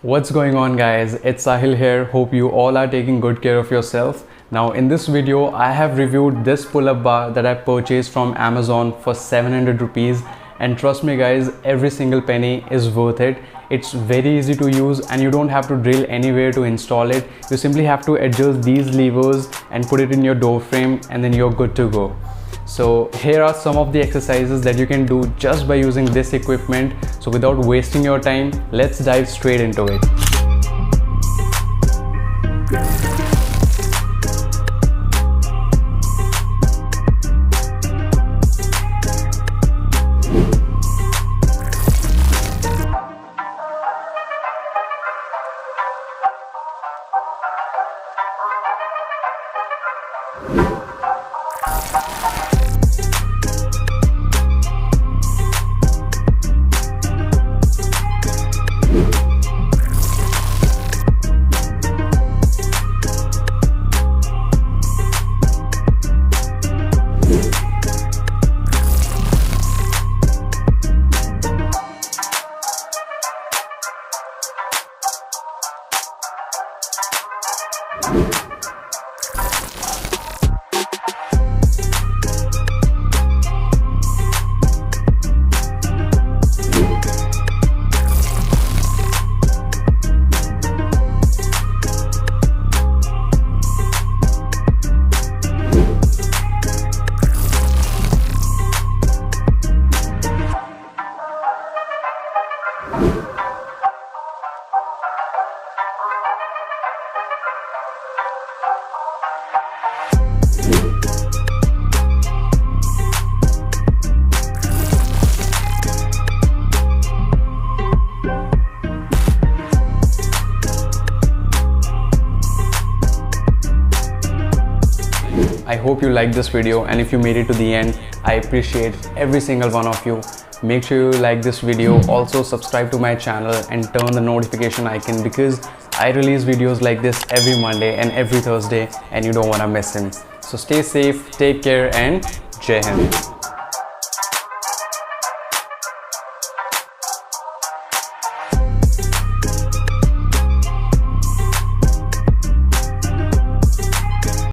What's going on, guys? It's Sahil here. Hope you all are taking good care of yourself. Now in this video I have reviewed this pull-up bar that I purchased from Amazon for 700 rupees, and trust me guys, every single penny is worth it. It's very easy to use and you don't have to drill anywhere to install it. You simply have to adjust these levers and put it in your door frame, and then you're good to go. So here are some of the exercises that you can do just by using this equipment. So without wasting your time, let's dive straight into it. I hope you liked this video, and if you made it to the end, I appreciate every single one of you. Make sure you like this video. Also subscribe to my channel and turn the notification icon, because I release videos like this every Monday and every Thursday and you don't want to miss them. So stay safe, take care, and Jai Hind.